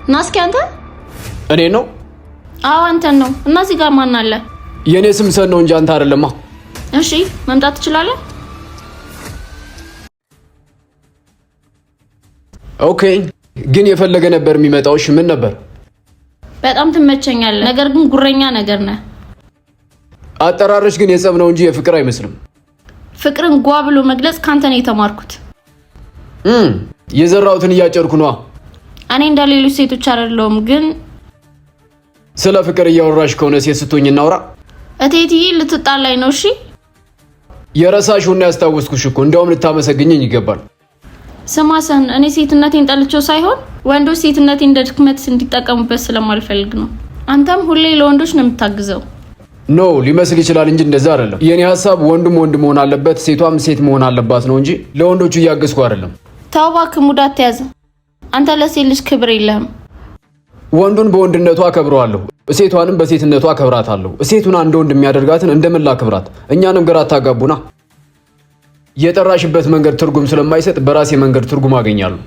ናስኪ አንተ? እኔ ነው? አዎ አንተን ነው። እና እዚህ ጋር ማን አለ? የኔ ስም ሰን ነው እንጂ አንተ አይደለማ። እሺ መምጣት ትችላለህ? ኦኬ ግን የፈለገ ነበር የሚመጣው። እሺ ምን ነበር? በጣም ትመቸኛለህ፣ ነገር ግን ጉረኛ ነገር ነህ። አጠራረሽ ግን የጸብ ነው እንጂ የፍቅር አይመስልም። ፍቅርን ጓ ብሎ መግለጽ ካንተ ነው የተማርኩት። የዘራውትን እያጨርኩ ነው። እኔ እንደሌሎች ሴቶች አይደለሁም። ግን ስለ ፍቅር እያወራሽ ከሆነ ሴት ስትሆኝ እናውራ። እቴትዬ ልትጣላይ ነው። እሺ የረሳሽውና ያስታወስኩሽ እኮ እንደውም ልታመሰግኘኝ ይገባል። ስማሰን እኔ ሴትነቴን ጠልቼው ሳይሆን ወንዶች ሴትነቴን እንደ ድክመት እንዲጠቀሙበት ስለማልፈልግ ነው። አንተም ሁሌ ለወንዶች ነው የምታግዘው። ኖ ሊመስል ይችላል እንጂ እንደዛ አይደለም። የኔ ሐሳብ ወንድም ወንድ መሆን አለበት፣ ሴቷም ሴት መሆን አለባት ነው እንጂ ለወንዶቹ እያገዝኩ አይደለም። ተው እባክህ ሙድ አትያዝ። አንተ ለሴት ልጅ ክብር የለህም። ወንዱን በወንድነቷ አከብረዋለሁ፣ ሴቷንም በሴትነቷ አከብራታለሁ። ሴቱን አንድ ወንድ የሚያደርጋትን እንደምን ላክብራት? እኛንም ግራ አታጋቡና። የጠራሽበት መንገድ ትርጉም ስለማይሰጥ በራሴ መንገድ ትርጉም አገኛለሁ።